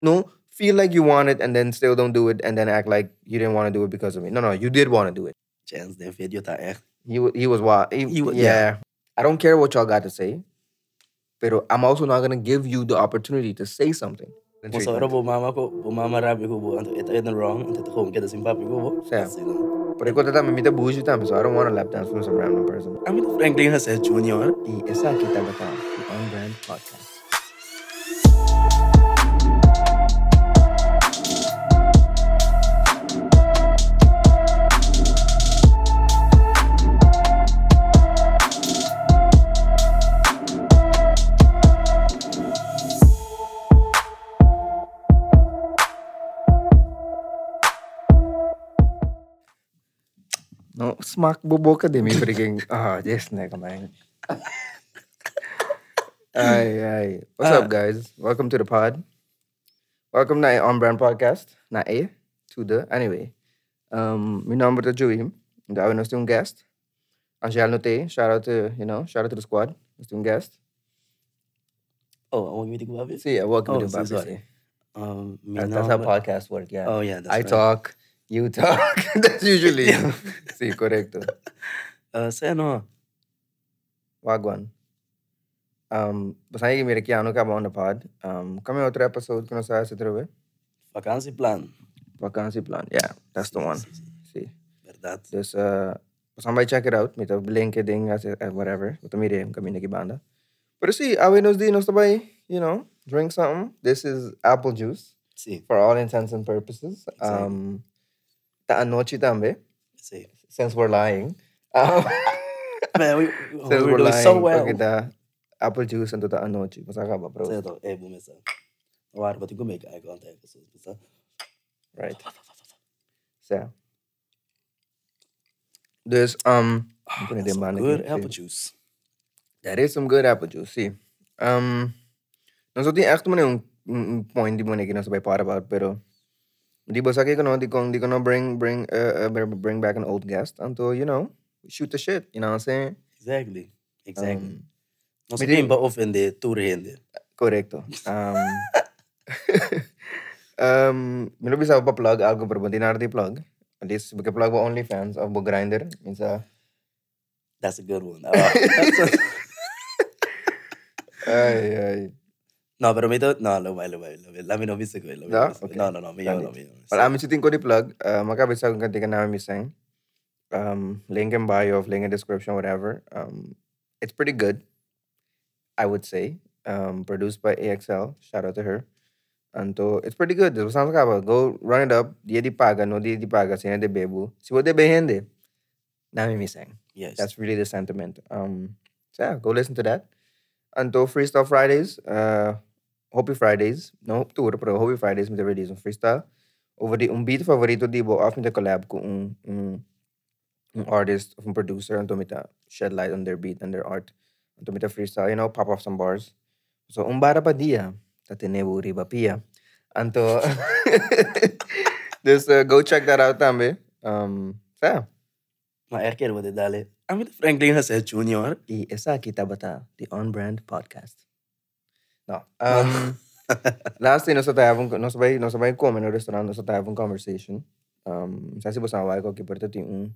No, feel like you want it and then still don't do it and then act like you didn't want to do it because of me. No, no, you did want to do it. Chance den video ta echt. He was wild. Yeah. Yeah. I don't care what y'all got to say, but I'm also not gonna give you the opportunity to say something. Mosa ora bo mama ko, bo mama rabi ko bo anto ita wrong, anto ita home kita simpa ko bo. Yeah. That's it. But I got that me the bullshit time, so I don't want to lap dance from some random person. I mean, Franklin has said Junior. Esa kita bata, the OnBrand Podcast. No, smack boboka de mi freaking. Yes, nigga, man. Ay. What's up, guys? Welcome to the pod. Welcome to OnBrand Podcast. Na to the. Anyway, mijn naam is Joey. Daar hebben we nog een guest. Angel Noté, shout out to the squad. Nog een guest. Oh, I want me to go over. See, welcome to the so podcast. That's how podcasts work, yeah. Oh, yeah, that's I right. talk, you talk. That's usually. Sí, correcto. Say no. Wagwan. Basta que mira Keanu acaba on the pod. Kami outro episode que nós vamos fazer. Vakantieplan. Vakantieplan. Yeah, that's the one. See. Verdad. Dus, somebody check it out. Met een link ding, whatever. Wat mire kami nagibanda. But see, awe nos di nos tabay, drink something. This is apple juice. Sí. For all intents and purposes. Exactly. Ta anoche tambe. Sí. Since we're lying. Man, Since we're doing so well. Okay, the apple juice and the anoche. Masaka ba, bro? Say to, bumisa. Waar, but you go make eye contact. So, Right. So. Dus, that's some good apple juice. That is some good apple juice, see. Non so di echt man un point di mo na sa part about, pero di ba sa di ko bring back an old guest until, shoot the shit, you know what I'm saying? Exactly. No May sabihin ba offende, turende. Correcto. Milo bisa pa plug algo pero hindi na plug. At least plug mo OnlyFans of Grinder. That's a good one. Ay. No, pero me don't. No, lumay. Let me know if it's good. No? Okay. No. Me. Well, I'm sitting ko di plug. Makabisa kung kanti ka Nami Mi Sèn. Link in bio, link in description, whatever. It's pretty good, I would say. Produced by AXL. Shout out to her. And it's pretty good. Go run it up. Dia di paga, no dia di paga. Sina de bebu. Si what de behende. Nami Mi Sèn. Yes. That's really the sentiment. So yeah, go listen to that. And Freestyle Fridays. Hoppy Fridays. No, pero Hoppy Fridays met de release een freestyle. Over die beat favorito die bo af met de collab ko een artist of een producer. En met shed light on their beat and their art. En met de freestyle, pop off some bars. So, bara pa dia. Tatinebo riba pia. And just go check that out tambe. So yeah. Maar erken wat dit dale. Amit Franklin has said Junior. Esa kita bata, the OnBrand Podcast. No. Last thing, nós sabay comer no restaurant, nós tava um conversation. Sa si bosan wai ko que porta tem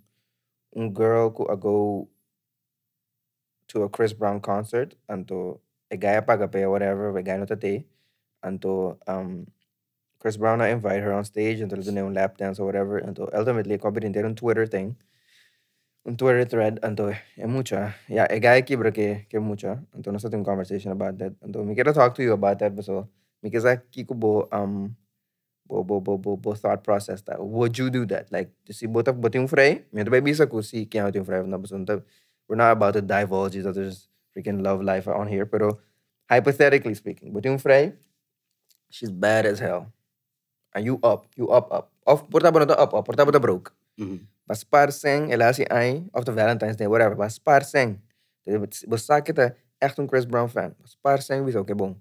girl ko go to a Chris Brown concert, anto a guy paga pay whatever, a guy no tate, anto Chris Brown na invite her on stage, anto do um lap dance or whatever, anto ultimately ko bin on Twitter thing. Un Twitter thread, anto mucha. Yeah, a guy kibra que mucha. Anto nasa yung conversation about that. Anto me quiero talk to you about that, so because I kiko bo thought process that. Would you do that? Like to see both yung frey? Me to bisa ko si Keanu yung frey na basunta. We're not about to divulge each other's freaking love life on here, pero hypothetically speaking, but yung frey, she's bad as hell. And you up. Of porta ba na up, porta ba na broke. Mas parseng, ela si ay, of the Valentine's Day, whatever. Mas parseng. Basta kita echt een Chris Brown fan. Mas parseng, wieso, okay, bong.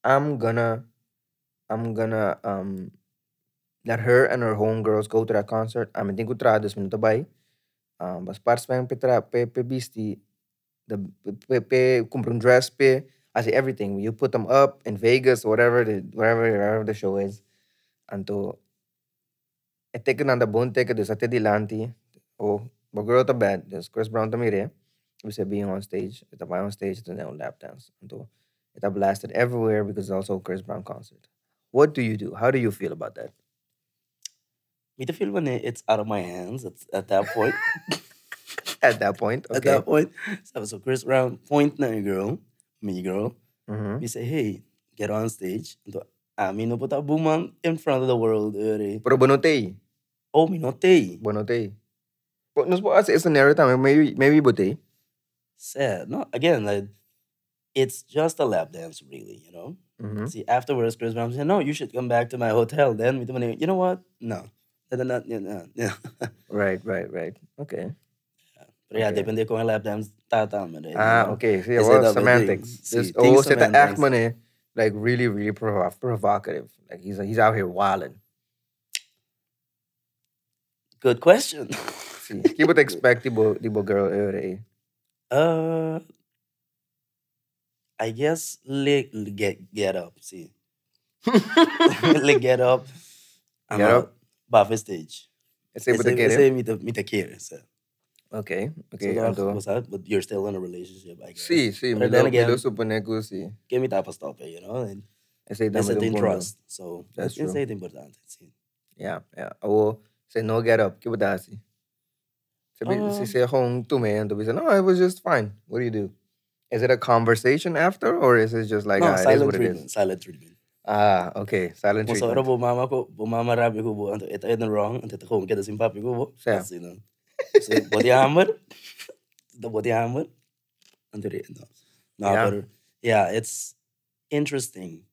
I'm gonna let her and her homegirls go to that concert. I'm in trados minuto bay. Mas parseng pe bisti, pe compra un dress pe, I say everything. You put them up in Vegas, wherever the show is. Anto, teken aan de boon teken, dus dat die lanti. Oh, but girl to bed, dus Chris Brown to me we said being on stage, it's on stage, it's a lap dance. Anto, it blasted everywhere because it's also a Chris Brown concert. What do you do? How do you feel about that? Me to feel when it's out of my hands at that point. At that point, okay. At that point. So Chris Brown point na girl, me girl. Mm-hmm. We say, hey, get on stage. I mean, no put a boomang in front of the world. Pero bonotei. Oh, me notei. Bonotei. But no, it's a narrative. Maybe botei. Sad. No, again, like, it's just a lap dance, really, you know? Mm-hmm. See, afterwards, Chris Brown said, no, you should come back to my hotel. Then, you know what? No. Yeah. Right. Okay. But yeah, depende kung lap dance tataman. Okay. See, well, semantics. Set the act money, like really, really provocative. Like he's out here wilding. Good question. See, keep it expect the girl early. I guess get up. See, get up. Get up. Buffet stage. Say meet the kids. Okay. So what's that? But you're still in a relationship, I guess. Sí, but then again, sí. Que me tapa stop, you know? And it's in trust. So that's true. It's important. Yeah. Or say no get up. ¿Qué pasa? Si say home to me and to be say, no, it was just fine. What do you do? Is it a conversation after, or is it just like silent treatment? Silent treatment. Okay. Silent treatment. So mama rabi ko bo anto ito wrong anto ko kita sin papi ko bo. Yeah. So body hammer. The body hammer. Anto no. Yeah, it's interesting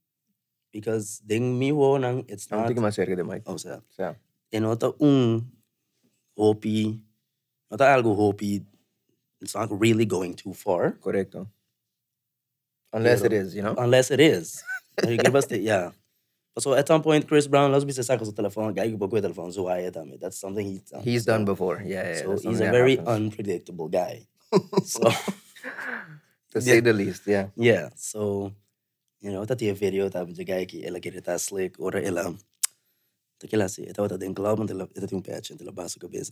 because ding mi wo nang it's not. Ang cerca de mic. Oh, sir. Yeah. Nota hopi. Nota algo hopi. It's not really going too far. Correcto. Unless it is, you know? Unless it is. You give us yeah. So at some point, Chris Brown, let's be saco sa telephone, guy ko telephone, so that's something he's done before. Yeah. So he's a very unpredictable guy. So to say the least, yeah. Yeah. So, you know, tati a video tabi the guy ki ela kirita slick or ela takila si ito ta din club until ito yung patch until baso ka base.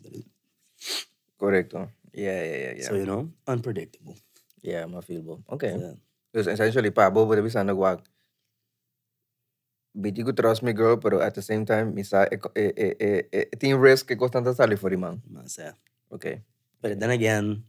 Correcto. Yeah. So, you know, unpredictable. Yeah, mafeelable. Okay. Yeah. Because essentially, bobo de bisa nagwag. Biti ko trust me, girl, pero at the same time, misa team risk que constante sali for man. Masa. Okay. But then again,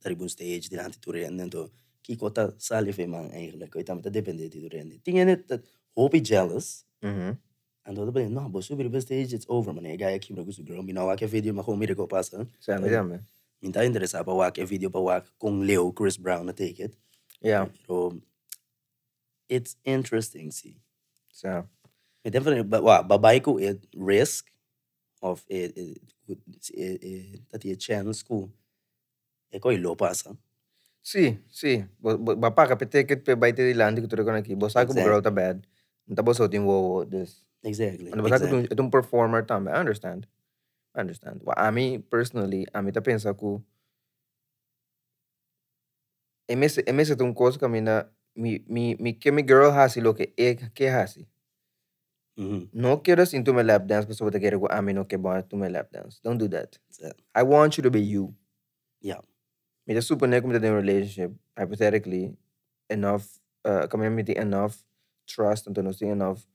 taribun stage, dinanti turian nito, kikota sali fe man eigenlijk. Ko itam ta depende ti turian. Tingin it that hope jealous. Mhm. And the other no, but super the stage it's over man. Gaya kim ragu su girl, minawa ke video ma ko mire ko pasa. Sa me. Minta interesa pa wak video pa wak kung Leo Chris Brown na take it. Yeah. So it's interesting, see. So it definitely, but babay ko it risk of it that a chance ko. Eko ilo pasa. Sí. Bapa kapite ket pe baite dilandi ko ko naki. Bosa ko girl ta bad. Tapos so tin wo this. Exactly. Ano basta ko itong performer tam. I understand. Well, ami personally, ami ta pensa ko emese itong coisa kami na mi que mi girl hasi lo que que hasi. Mm-hmm. No quiero sin tu me lap dance, pero sobre te quiero go ami no que ba tu me lap dance. Don't do that. Yeah. I want you to be you. Yeah. Me just supone que me in a relationship, hypothetically, enough, community enough trust, and no see enough,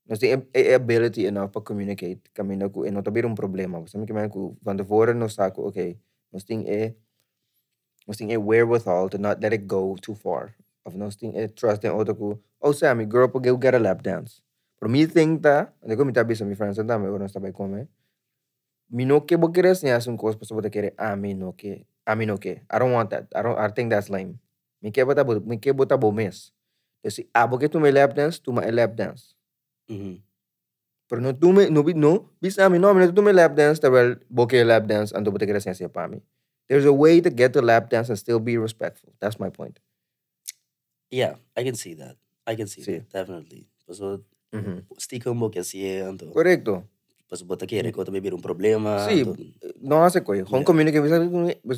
no see ability enough to communicate. Kami na ko, no tabir un problema. Kasi kami ko, van tevoren no sako, okay, no sting a wherewithal to not let it go too far. Of no sting a trust in other ko, oh Sammy, girl, pag get a lap dance. Pero me think ta, and ko mi tabi sa mi friends and dame, no sabay kome. Mi no que bo quieres ni hace un cos paso bote quiere a mi no que. I don't want that. I think that's lame. Mi que bota bo mes. Si abo que tu me lap dance, tu me lap dance. Mm-hmm. Pero no tu me no bisa mi no tu me lap dance, tabel boke lap dance and tu bote quieres ni pa mi. There's a way to get the lap dance and still be respectful. That's my point. Yeah, I can see that. That, definitely. So, stick un boque así, ando. Correcto. Pues bota quiere que te un problema. Sí, no hace coy. Hong communicate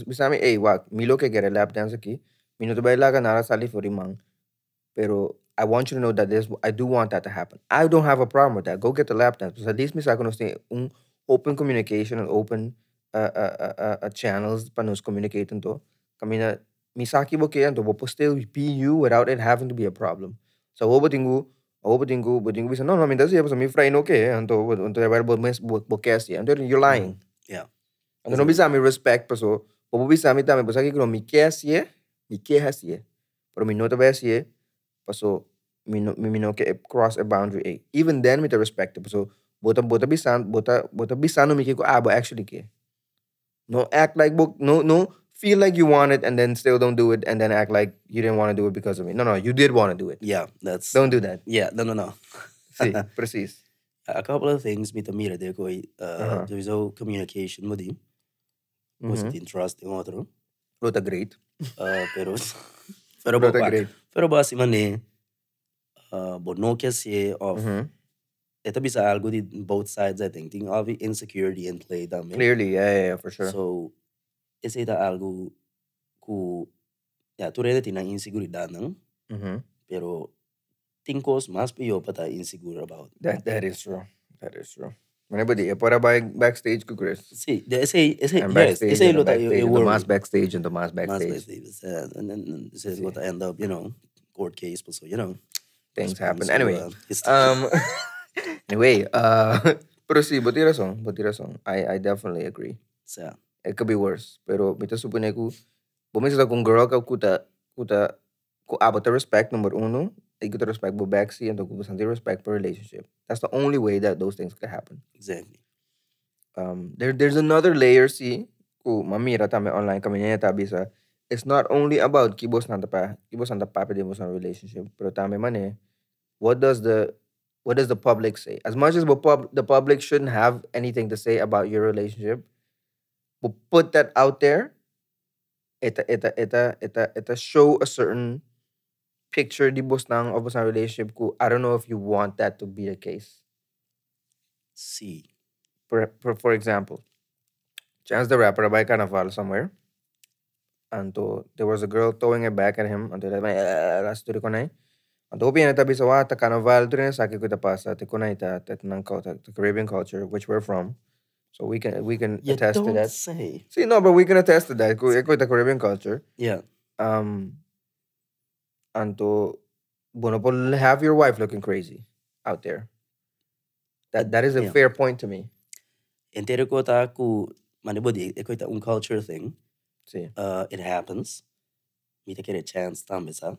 bisa mi, hey, wak, mi lo que quiere lap dance aquí. Mi no te va a la ganar salir for man. Pero I want you to know that I do want that to happen. I don't have a problem with that. Go get the lap dance. Because at least me sa kono stay open communication and open channels para nos communicate to. Kami na misaki bo kaya to, but still be you without it having to be a problem. So wo bisa no minta siya pa mi fry no ke anto bo kasi anto you're lying. Yeah. Anto no bisa mi respect pa so bo bisa mi tame pasaki ko mi kasi mi ke hasi. Pero mi nota ba siya paso mi no ke cross a boundary even then with the respect so bota bisa no mi ke ko but actually ke no act like no feel like you want it and then still don't do it and then act like you didn't want to do it because of me. No, you did want to do it. Yeah, that's don't do that. Yeah, no. See, precies. A couple of things me mira de koi there's no communication mo di. Was it in trust in otro? Lota great. Pero Lota great. Pero basi man but no kasi of ito bisa algo di both sides I think. Ting of insecurity in play dami. Clearly, yeah, for sure. So ese ita algo ku tu rede tinang inseguridad nang pero tingkos mas piyo pata insecure about that is true. Whenever the para backstage ko Chris. See, ese yes, lo tayo the mass backstage and the mass backstage. And then this is what I end up, court case, so things happen. Anyway, anyway, pero sí, botira song. I definitely agree. So, it could be worse. Pero mita supone ko, bumisa kung girl ka kuta abot the respect number uno, you get respect for backseat and the respect for relationship. That's the only way that those things could happen. Exactly. There's another layer, see, ku mamira tame online kami niya bisa. It's not only about kibos nanda pa de mo sa relationship, pero tame man what does the public say? As much as the public shouldn't have anything to say about your relationship, but put that out there. It show a certain picture di bos ng of a relationship ko. I don't know if you want that to be the case. See. For example, Chance the Rapper by Carnaval somewhere. And there was a girl throwing it back at him. And last to the konay. And opi na tabi sa wata Carnaval to rin sa ko ta pasa te konay ta the Caribbean culture which we're from. So we can attest to that. Say. See, no, but we can attest to that. Eko the Caribbean culture. Yeah. And to have your wife looking crazy out there. That is a fair point to me. Entero ko ta ku manibodi eko ita culture thing. See. It happens. Me take a chance tambisa.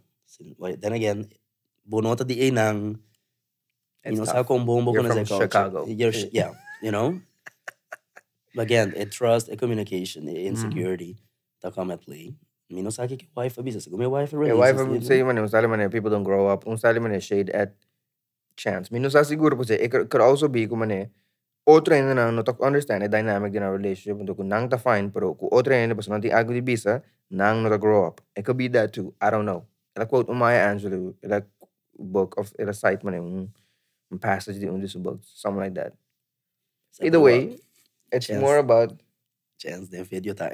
Then again, bonota di nang sa kombombo ko na sa culture. Chicago. Yeah, Again, a trust, a communication, a insecurity that come at play. Mino sa ki wife abisa. May wife really. Wife say man, people don't grow up. Shade at Chance. Mino sa siguro po it could also be kumane otra na no to understand a dynamic in a relationship and kung nang ta fine pero kung otra na pas nanti agri bisa nang no to grow up. It could be that too. I don't know. Ela quote Maya Angelou, ela book of ela site man un passage di this book, something like that. Either way, it's Chance. More about Chance the video ta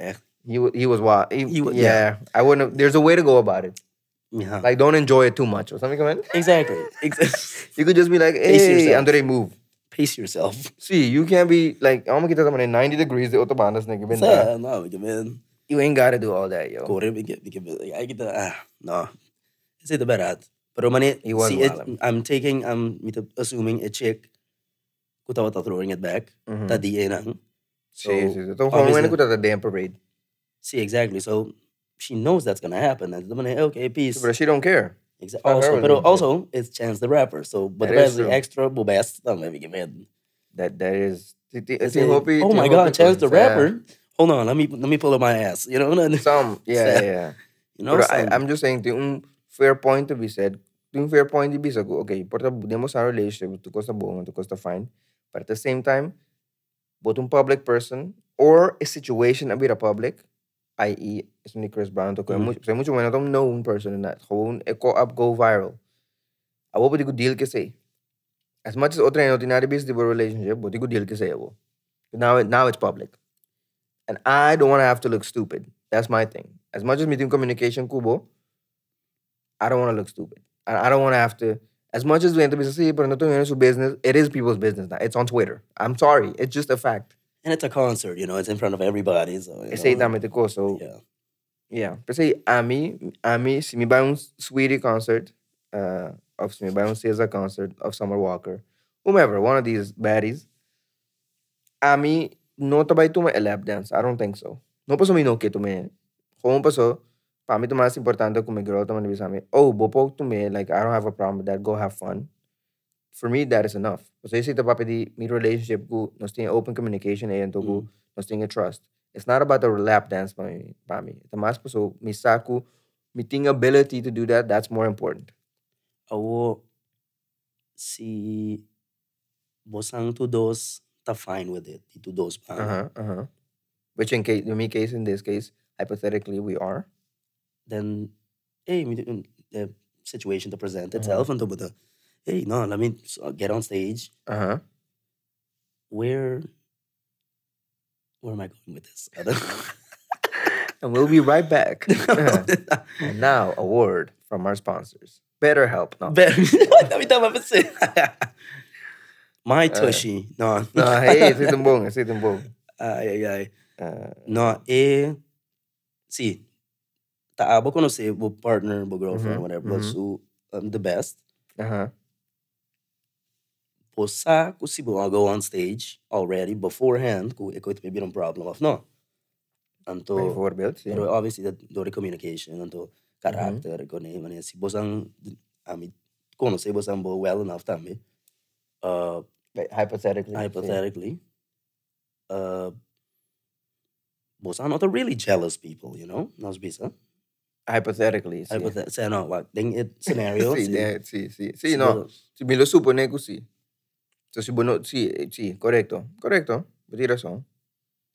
he was what yeah. I wouldn't. There's a way to go about it. Yeah. Like don't enjoy it too much or something. Exactly. You could just be like, hey, Andre, move. Pace yourself. See, you can't be like, I'm gonna get someone in 90 degrees. The autobahn no, you ain't gotta do all that, yo. I get the no. It's the bad. Pero mani, see it. I'm assuming a chick. Kutawa throwing it back. Tadi enang. So the damn parade. See, exactly. So she knows that's gonna happen. And okay, peace. But she don't care. Exactly. Also, it's Chance the Rapper. So, but the extra best. That is. Oh my God, Chance the Rapper. Hold on, let me pull up my ass. Some, yeah. I'm just saying, the fair point to be said. The fair point to be said. Okay, porta demos our relationship to costa buong to costa fine, but at the same time, both a public person or a situation a bit of public, i.e., it's ni Chris Brown to ko mucho when I don't know one person in that whole go viral. I will go deal kasi. As much as otra ordinary business relationship, but go deal kasi abo. Now it's public. And I don't want to have to look stupid. That's my thing. As much as meeting communication kubo, I don't want to look stupid. And I don't want to have to, as much as we have to be say, but not to business, it is people's business now. It's on Twitter. I'm sorry. It's just a fact. And it's a concert, it's in front of everybody. So, It's exactamente ko. So, yeah. Pero say, si me buy un Sweetie concert, of si me buy un Caesar concert of Summer Walker, whomever, one of these baddies, no tabay to a lap dance. I don't think so. No paso mi no que to me. Kung paso, para mí to mas importante kung may girl to man bisa me. Oh, bopok to me, like I don't have a problem with that. Go have fun. For me, that is enough. Kasi si papi di mi relationship ko, nos tinha open communication and to ko, nos tinha trust. It's not about the lap dance para me. Ito mas paso, mi saku, mi tinha ability to do that, that's more important. Awo, si bosang to those, ta fine with it. To those pa. Which in this case, hypothetically, we are. Then, hey, the situation to present itself and to hey, no, let me get on stage. Where am I going with this? And we'll be right back. And now, a word from our sponsors. BetterHelp. No. My tushy. No. No, hey, ito yung bong. Ay. No, see, taabo ko no say, bo partner, bo girlfriend, whatever, so the best. Posa ko si bo go on stage already beforehand, ko ito may binong problem of no. Anto, pero obviously that do the communication, anto character ko na man si bosang kono say bosang bo well enough tami. Hypothetically. Bosang not a really jealous people, Nos bisa. Hypothetically. Say no, like ding it scenario. Sí, no. Si me lo supone que sí. So si bueno, sí, correcto. But tienes razón.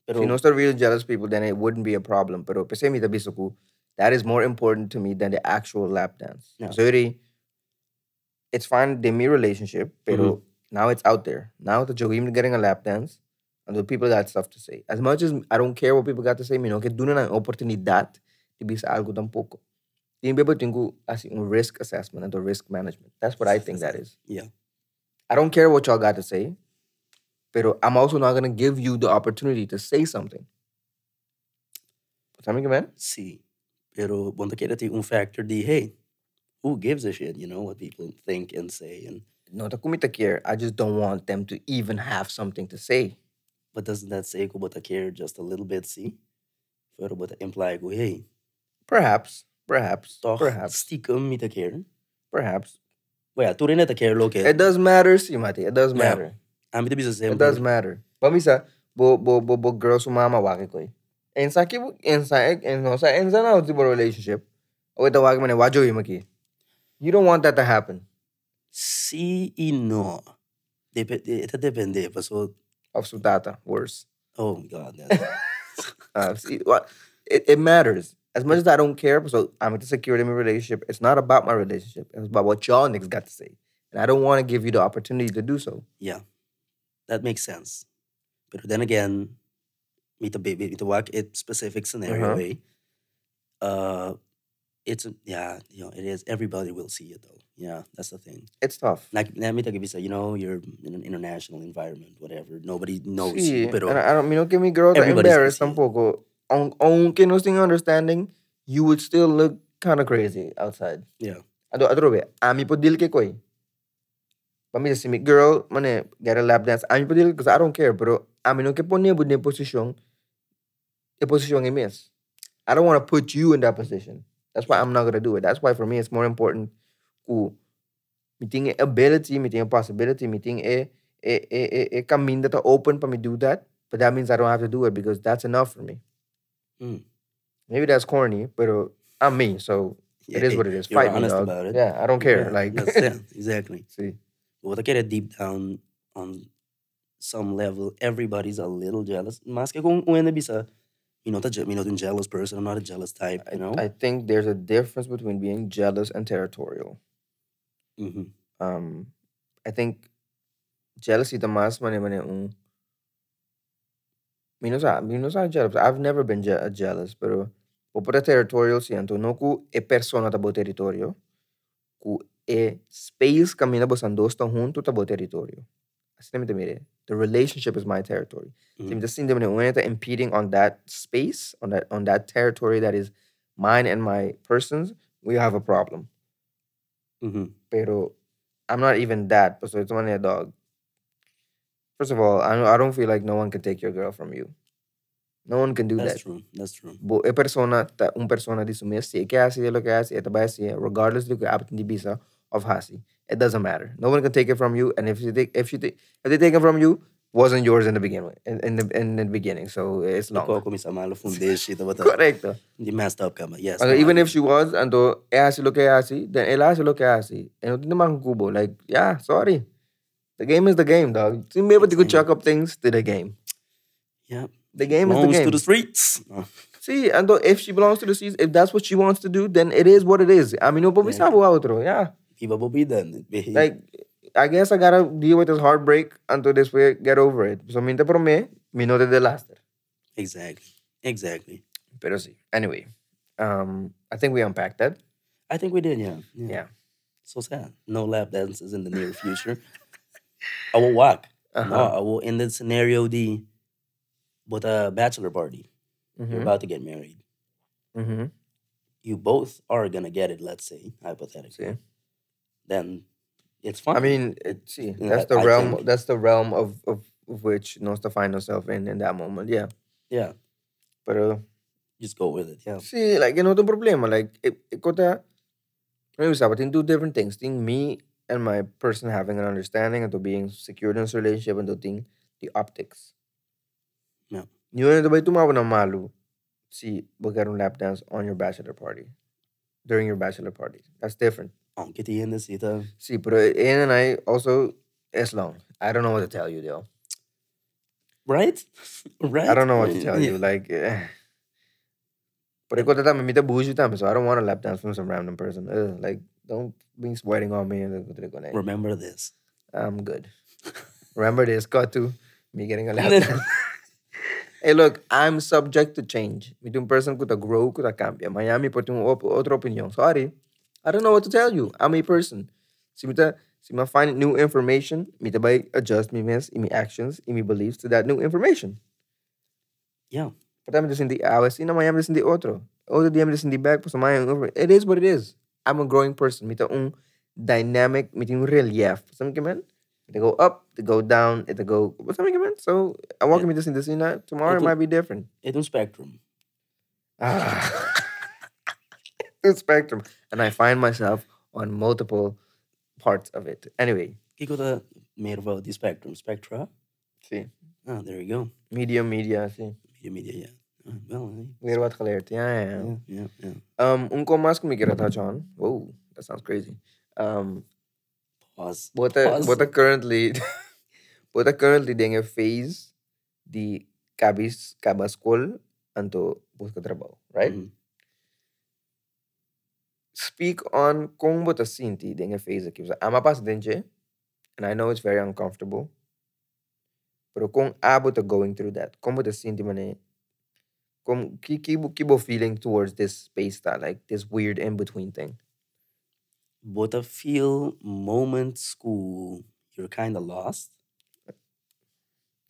Pero si no are real jealous people, then it wouldn't be a problem. Pero pese mi tabiso ko, that is more important to me than the actual lap dance. Yeah. So it's fine in my relationship, pero now it's out there. Now that you're even getting a lap dance, and the people got stuff to say. As much as I don't care what people got to say, que doon na ng oportunidad to be sa algo tampoco. Yung people tingo as un risk assessment and risk management. That's what I think that is. Yeah. I don't care what y'all got to say, pero I'm also not going to give you the opportunity to say something. Sabi ka, man? Sí. Pero bonta kaya ti un factor di, hey, who gives a shit, what people think and say. And no, ta kumita care. I just don't want them to even have something to say. But doesn't that say ko bota care just a little bit, see? Pero bota imply ko, hey. Perhaps. Stikum mita care. Perhaps. Well, tu rin na care loke. It does matter, si Mati. It does matter. It does matter. Pamisa, bo girl sumama waki ko. And sa na utibo relationship. O ito waki mane wajo maki. You don't want that to happen. Si no. Ito depende. So of sutata, worse. Oh God. It matters. As much as I don't care, so I'm into security in my relationship. It's not about my relationship. It's about what y'all niggas got to say. And I don't want to give you the opportunity to do so. Yeah. That makes sense. But then again, me to work it specific scenario way. It's it is. Everybody will see it though. Yeah, that's the thing. It's tough. Like let me take a you're in an international environment, whatever. Nobody knows you. Pero and I don't mean, give me girls are embarrassed tampoco. Aunque no estén understanding, you would still look kind of crazy outside. Yeah. Adobe, ami po deal ke koy. Pamilya si girl, mane get a lap dance. Ami po deal because I don't care, pero ami no ke ponnya bud position miss. I don't want to put you in that position. That's why I'm not gonna do it. That's why for me it's more important to meeting ability, meeting possibility, meeting a camin that are open for me do that. But that means I don't have to do it because that's enough for me. Maybe that's corny, but I'm me, so it is what it is. You're Fight honest me, dog. about it. Yeah, I don't care. Yeah, like that's it. Exactly. See, but I get it deep down on some level. Everybody's a little jealous. Mas que kung bisa, not a jealous person. I'm not a jealous type. I think there's a difference between being jealous and territorial. I think jealousy the mas mane jealous. I've never been jealous, pero para territorial siento no ku e persona tabo territorio ku space kami na bosan dos tão junto tá bo território. Assim me mire. The relationship is my territory. Mhm. Just seeing them impeding on that space, on that territory that is mine and my person's, we have a problem. Pero I'm not even that. So it's only a dog. First of all, I don't feel like no one can take your girl from you. No one can do That's that. true. That's true. A persona, un persona di sumessi, que hace lo que hace, eta basi, regardless of the apathy bisa of hasi. It doesn't matter. No one can take it from you, and if they take it from you, wasn't yours in the beginning. In the beginning, so it's long. Ikaw kung isa malo foundation, Correcto. Hindi messed up ka ma. Yes. And even if she was, and hace lo que hace, then él hace lo que hace. And no tiene más cubo. Like, yeah, sorry. The game is the game, dog. You may be able to chuck up things to the game. Yeah. The game is the game. To the streets. See, and if she belongs to the streets, if that's what she wants to do, then it is what it is. I mean, no puedo saber outro, yeah. Iba then. Like, I guess I gotta deal with this heartbreak until this way get over it. So, minte por me no te delaster. Exactly. Pero sí. Anyway, I think we unpacked that. I think we did, yeah. Yeah. So sad. No lap dances in the near future. I will walk. No, I will in the scenario but a bachelor party. You're about to get married. You both are gonna get it, let's say, hypothetically. Then it's fine. I mean, that's the realm of which knows to find herself in that moment. Yeah. Yeah. But just go with it. Yeah. See, like the problema. Like maybe sabbating two different things. Thing me and my person having an understanding and to being secured in this relationship and to think the optics. Yeah. You know the tumawa na malu. See, we'll get a lap dance on your bachelor party. During your bachelor party. That's different. See, but Ian and I also, it's long. I don't know what to tell you, though. Right? Right? I don't know what to tell you. Like, but so I don't want a lap dance from some random person. Like, don't be sweating on me. Remember this. I'm good. Remember this. Got to me getting a lap dance. Hey, look, I'm subject to change. Me un person could grow, could cambia. Miami put otra opinion. Sorry. I don't know what to tell you. I'm a person. Si I find new information, me by adjust me actions, me beliefs to that new information. Yeah. But I'm just in the hours, I'm just in the otro. Otro día I'm just in the back, it is what it is. I'm a growing person. Me un dynamic, me un relief. Something man? They go up, they go down, they go. What's something man? So I'm walking me just in the scene. Tomorrow it might be different. It's a spectrum. Spectrum, and I find myself on multiple parts of it. Anyway, you got a made about the spectra. See, there you go. Media, see. Media, yeah. Well, weer wat geleerd. Yeah. Un más que me quiero touch on. Whoa, that sounds crazy. Pause. What are currently dinge phase di cabascol anto busca trabajo, right? Speak on kung bota sinti dinge phase aqui. Ama pas dinge, and I know it's very uncomfortable. Pero kung abo to going through that, kung bota sinti mane, kung kibo feeling towards this space that like this weird in between thing. But I feel moments you're kind of lost.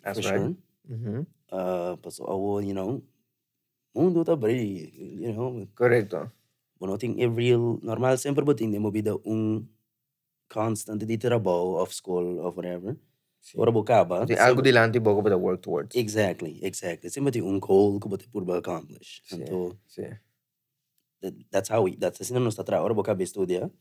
That's for right. Sure. But so I will, mundo ta bari, Correcto. But nothing real normal sempre but hindi mo bida constant di trabaho of school of whatever. Ora bukaba. Algo dilante bogo but work towards. Exactly. Sempre un goal ko but purba accomplish. That's how that's the nos tra. Ora bukaba estudia.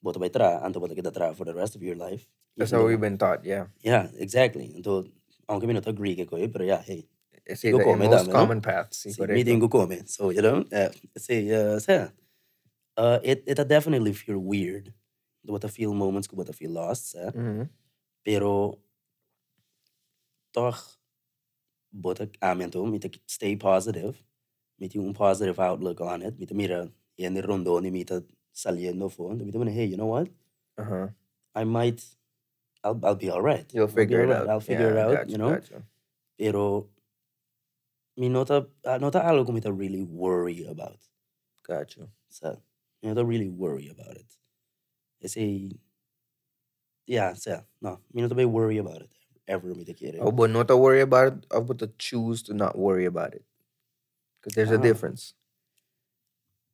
But by tra, anto bota kita tra for the rest of your life. That's how we've been taught, yeah. Yeah, exactly. Anto, aunque mi not agree ko, pero yeah, hey. It's the most common path. Meeting go come. So, it definitely feel weird. What I feel moments, what I feel lost. Pero, toch, but me to stay positive. Me to positive outlook on it. Me to mira, yan ni rondo ni me to saliendo phone. Me to hey, you know what? I might, I'll be all right. You'll figure it out. I'll figure it out, Gotcha. Pero, me nota algo que me to really worry about. Gotcha. So, me not really worry about it. I say, yeah, no, me not to be worry about it ever me take it. Oh, but not to worry about it, or but to choose to not worry about it. Because there's a Ah, difference.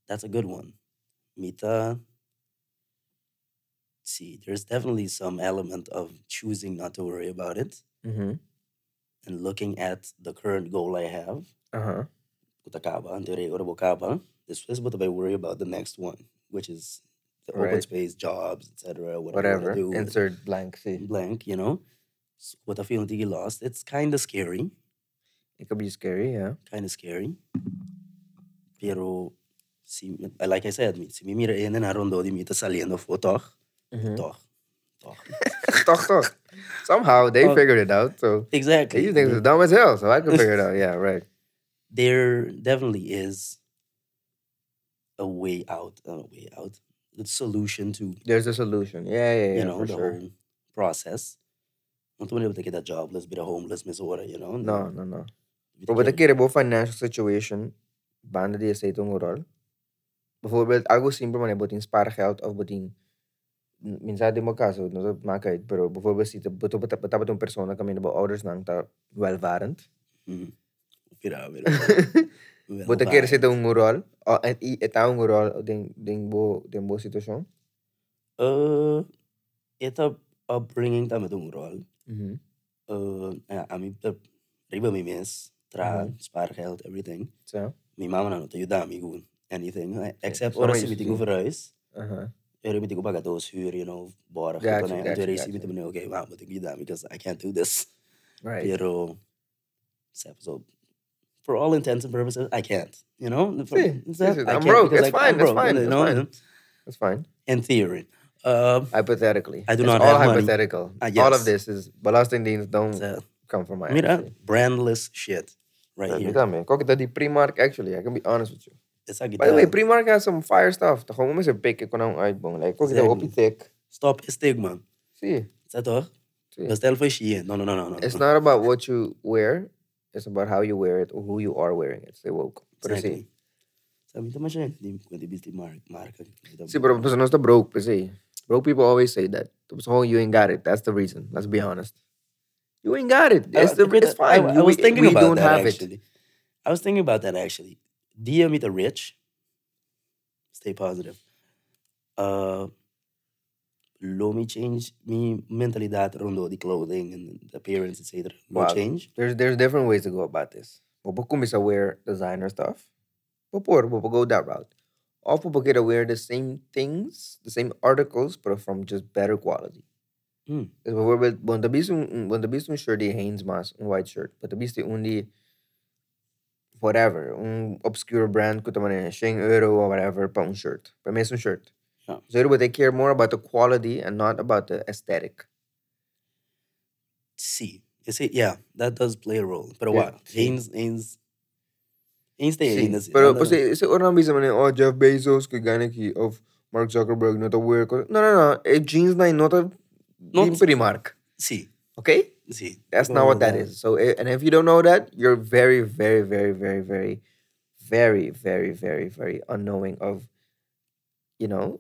that's a good one. Mita, see, there's definitely some element of choosing not to worry about it Mm-hmm. and looking at the current goal I have. Uh-huh. Kutakaba, Antere Orabokaba. This is what I worry about the next one, which is the open Right. space, jobs, etc. Whatever you Whatever. want to do. Insert blank. See. Blank, you know. So what I feel until you lost. It's kind of scary. It could be scary, yeah. Kind of scary. Pero, si, like I said, si mi mira na narondo di mita saliendo fo toch. Mm-hmm. Toch. Talk. Somehow they figured it out. So Exactly. you think it's dumb as hell, so I can figure it out. Yeah, right. There definitely is a way out. The solution to There's a solution. Yeah, you know for the sure. whole process. Not to be able to get a jobless, be a homeless, miss or you know. No. But the about financial situation, banda die sa itong rol. Bijvoorbeeld, algo simpel man buting spaargeld of buting minsan di magkaso, no sa makait, pero bijvoorbeeld si betapa tong persona kami na ba ouders nang ta welvarend. Mira. But the kere sa itong rol, o itaong rol ding bo sitwasyon. Ito upbringing tama itong rol. Mhm. Ami riba mi miss, spaargeld, everything. So, Mi mama na no tayo dami gun anything except so oras may si meeting ko verhuis. uh-huh. Pero meeting ko baga those huur, you know, borg. Gotcha. En toen is meeting me okay, wow, but you dami because I can't do this. Right. Pero so for all intents and purposes, I can't. You know, I'm broke. It's fine. It's fine. You know, It's fine. in theory. Hypothetically, I do it's not all have money. hypothetical. Yes. All of this is belastingdienst don't come from my Mira, ass. brandless shit right here. Kok that the Primark actually, I can be honest with you. It's like By the way, Primark has some fire stuff. Gewoon met een pikken kon nou uitbong. Like, kok dat op je thick. Stop stigma. See. Is that toch? See. Bestel voor Shein. No. It's not about what you wear. It's about how you wear it or who you are wearing it. Stay woke. Pero Exactly. Sabi ito siya, hindi bilti marka. See, pero pues no está broke, pues sí. Broke people always say that. So you ain't got it. That's the reason. Let's be honest. You ain't got it. It's fine. I was thinking about don't that have actually. I was thinking about that actually. Dia meet the rich. Stay positive. Low me change me mentalidad rondo the clothing and the appearance, etc. No change. There's different ways to go about this. People can wear designer stuff. People go that route. Or people get to wear the same things, the same articles, but from just better quality. When the beast shirt die Hanes mas, a white shirt, but the beast only whatever, obscure brand kuta man €100 or whatever pa shirt. Pa may shirt. Yeah. So they care more about the quality and not about the aesthetic. See, you see, yeah, that does play a role. But what? Hanes stay Hanes. Pero kasi orang bisa man Jeff Bezos kagana ki of Mark Zuckerberg not a wear. No. Jeans na not a Primark. See. Okay? See. That's not what that is. So, and if you don't know that, you're very, very, very, very, very, very, very, very, very unknowing of, you know,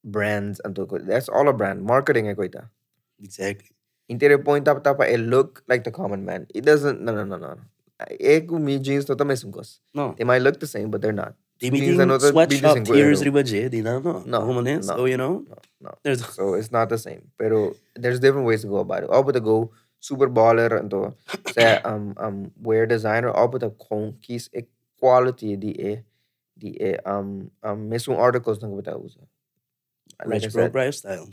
brands and that's all a brand. Marketing equita. Exactly. Interior point tapa it look like the common man. It doesn't. No. Me jeans No. They might look the same, but they're not. They meeting sweatshop tears ribaje. They don't know. No. So you know. No. So it's not the same. Pero there's different ways to go about it. Or to go super baller and to say wear designer. Or to kung kies quality die mesmo articles nang kita usa. Rich bro lifestyle.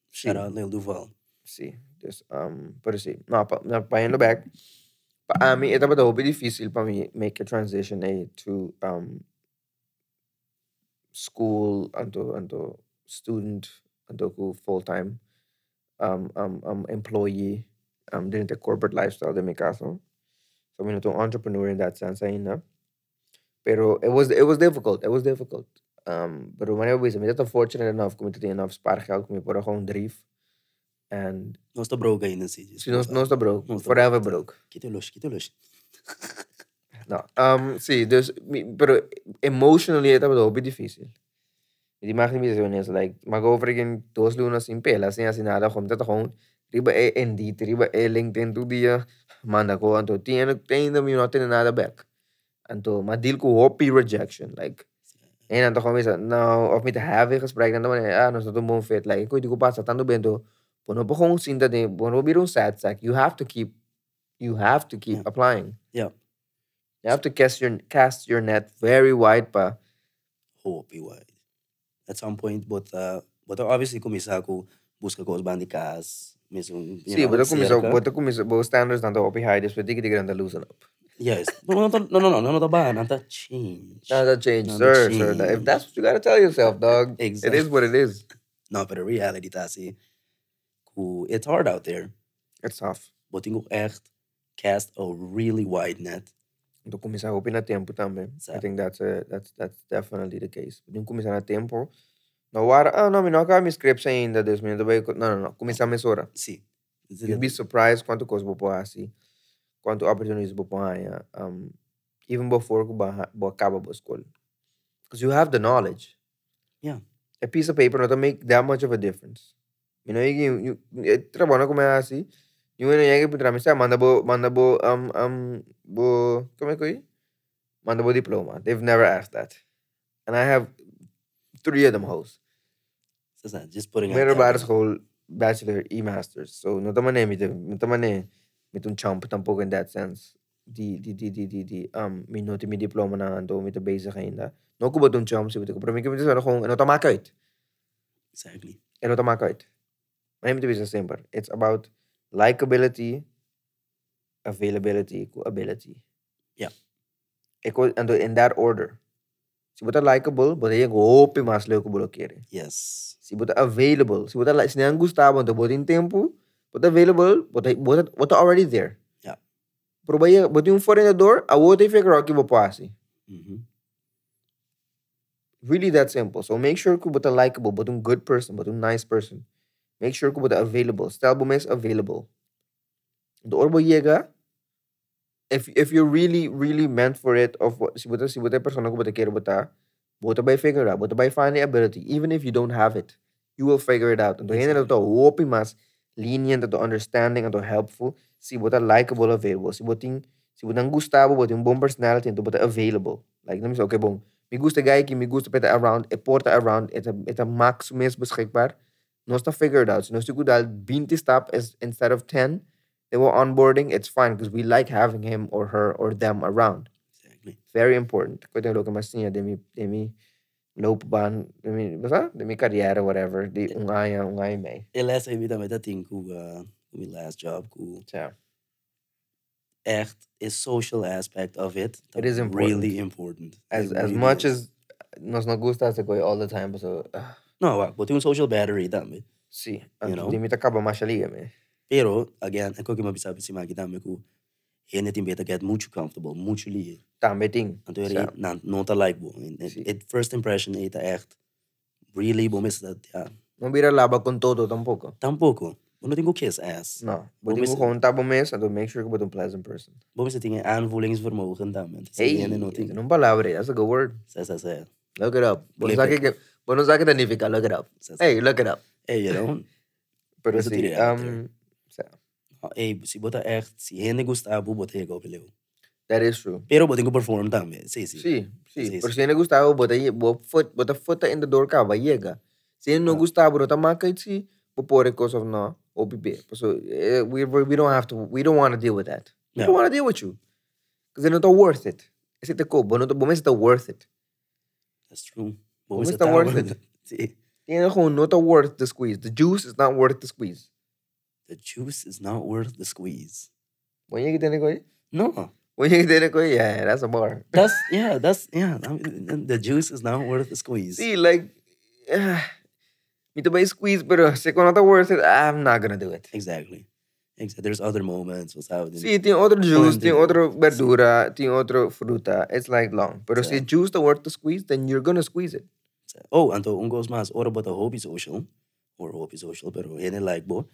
Shout out Neil Duval. Sí, this pero sí. No, pa in the back. Pa mí ito pa daw difícil pa mí make a transition to school and student and to full-time employee didn't a corporate lifestyle de mi caso. So I'm an entrepreneur in that sense ainda. Pero it was difficult. Pero wanneer we zijn net fortunate enough kom te enough spaargeld kom je voor gewoon drief. And no está broke ainda sim. No está broke. Forever broke. Quito los. No. Sí, dus pero emotionally het was ook difícil. Die mag niet zo is like mag over in dos lunas in pela assim nada como tá com riba Indeed riba LinkedIn tu dia manda ko anto tem mi não tem nada back anto maar deal ko hopi rejection like en anto como isa no of me te have gesprek dan man no so bom fit like ko di ko passa tanto bento pono po kung sinda de pono biro sad sack you have to keep applying. Yeah. You have to cast your net very wide pa. Hope wide. At some point, but obviously kumisa ako busca ko os bandicas, mesmo, Sì, cerca. but comiso bo standards nanto opi high this pedig tigran da loosen up. Yes. No, no, ba, nanta change. Nada change, sir. If that's what you gotta tell yourself, dog, Exactly. it is what it is. No, but the reality tasi, it's hard out there. It's tough. But you echt cast a really wide net. Então começar a opinar tempo também. I think that's definitely the case. Então começar a tempo. No war, no, não acaba scripts ainda, Deus me vai. Não. Começar a mesura. Sim. You'd be surprised quanto coisa vou pôr assim, quanto opportunities vou pôr aí, even before que acaba a escola. Because you have the knowledge. Yeah. A piece of paper not make that much of a difference. You know, you trabalho como é assim. You know, yang putra misa manda bo como é que é? Manda bo diploma. They've never asked that, and I have 3 of them hosts. So just putting out there. Whole bachelor e-masters. So no tamane mit un champ tampoco in that sense. Minuto mi diploma na ando mit bezig ainda. No ko ba un champ si ko pero mi kami sa kung ano tama uit. Exactly. Ano tama uit. Maar het is simple. It's about likability, availability, ability. Yeah. And in that order. Si buta likable, buta yung hope mas leo ko bulokere. Yes. Si buta available, si buta sinang gustavo ito buta in tempo, buta available, buta already there. Yeah. Pero buta yung foot in the door, awote figure out ki bapasi. Really that simple. So make sure ko buta likable, buta good person, buta nice person. Make sure ko buta available. Style is available. The orbo llega, if you're really meant for it, of si buta persona ko buta kero buta by figure out, buta by find the ability, even if you don't have it, you will figure it out. Então ainda to hopi mas lenient, to understanding, to helpful. Si buta likable, available. Si buta gustavo, buta bom personality, to buta available. Like let me say, okay, bom. Me gusta guy ki me gusta peta around, e porta around, eta max mes beschikbaar. No está figured out. So no si kudal 20 stop instead of 10. They were onboarding, it's fine because we like having him or her or them around. Exactly. Very important. Kung ito mas niya, demi loopbaan, demi carriera, whatever. Di ungay may. Last time I think my last job, echt is social aspect of it. It is important. Really important. As much as nos no gusta se all the time, so no, but yung social battery dami. Sí, di mi takaba mashaliga me. Pero, again, ako que mabisabi si Magi dami ko, hindi tin beta get mucho comfortable, mucho liye. Tama ting. Anto not a like bo. It first impression ita echt really bo miss that, yeah. No bira laba con todo tampoco. Tampoco. Uno tingo kiss ass. No. But tingo gewoon tabo mes, and to make sure you're a pleasant person. Bo miss tingo aanvoelingsvermogen dami. Hey, nung palabra, that's a good word. Say. Look it up. Bueno saque significa, look it up. Hey, look it up. Hey, you know. Pero sí, si bota echt, si hindi gustavo, bota jego peleo. That is true. Pero boting ko perform también, sí. Sí. Pero si hindi gustavo, bota foot in the door ka, ba llega. Si hindi no gustavo, no tamakay si, popore cause of no, OPP. So we don't want to deal with that. We don't want to deal with you. Because they're not worth it. Is it the cool? But not worth it. That's true. It's not worth it. Sí. Not worth the squeeze. The juice is not worth the squeeze. The juice is not worth the squeeze. When you get in No. When you get in yeah, that's a bar. That's the juice is not worth the squeeze. See, like, me to buy squeeze, but si not worth it, I'm not gonna do it. Exactly. There's other moments. Sí, tiene otro juice, tiene otro verdura, tiene otro fruta. It's like long. But si juice the worth the squeeze, then you're gonna squeeze it. Oh, anto ungos mas ora bota hobby social, pero hindi like bo.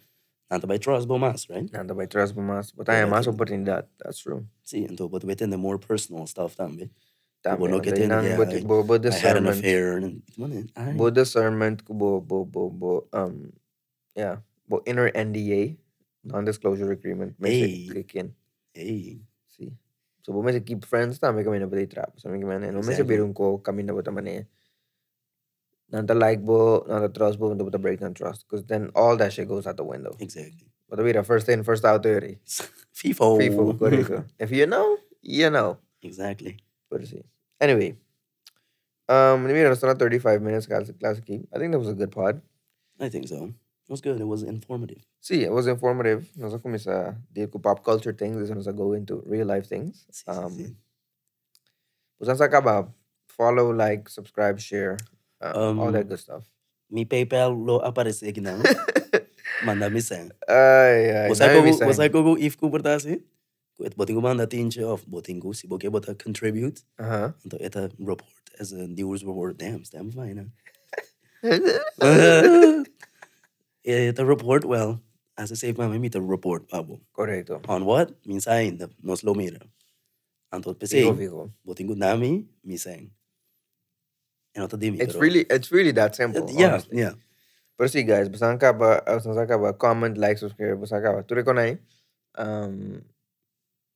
Nanta by trust bo mas, right? Nanta by trust bo mas. But I am mas oportunidad. That's true. Sí, anto but within the more personal stuff también. También. no que Anto, tiene, inang, yeah, bo I had an discernment. affair. And, ay, Bo discernment ko yeah, bo inner NDA, non-disclosure agreement, may hey, kick in. hey, See. So, bo may keep friends, tami kami na ba trap. So, may kami na, no, may exactly. birong ko, kami na ba tamani. Nanta like bo, nanta trust bo, nanta ba break ng trust. Because then all that shit goes out the window. Exactly. But the first in, first out theory. FIFO. FIFO, correct. If you know, you know. Exactly. But see. Anyway, maybe it's not 35 minutes classic. I think that was a good pod. I think so. It was good. It was informative. See, it was informative. Nasa kung sa di ko pop culture things, this is go into real life things. Busan sa ka ba? Follow, like, subscribe, share, all that good stuff. Mi PayPal lo aparece aqui não. Manda mi Sèn. Ay, Nami Mi Sèn. Você go if ko bertasi? Boting ko manda tinge of boting ko si boke bota contribute. Então eta report as a viewers report. Damn fine. Eta report well. As I say, mami mi ta report abo. Correcto. On what? Minsain the nos lo mira. Anto pese. Boting ko Nami Mi Sèn. It's really that simple. Yeah, honestly. yeah. Pero see guys, basan ka ba comment, like, subscribe, basan ka ba. Turi ko na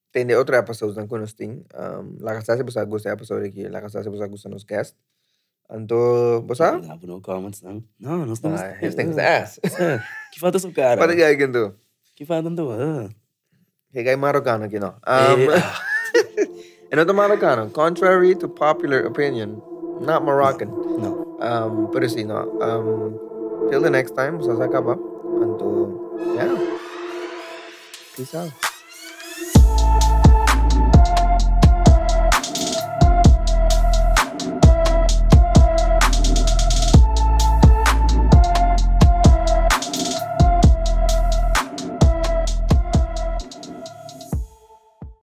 tende otro episodes ng kunusting. La kasasi basa gusto episode aquí, la kasasi basa gusto nos guest. Anto, basa? No comments não. Não, nós estamos. His thing's ass. Que falta seu cara. Para que ganto. Que falta tu? Que guy Marocano aqui no. Another Marocano, contrary to popular opinion, not Moroccan. No. Pero sí, no. Till the next time, basa sa ka ba? Anto, yeah. Peace out.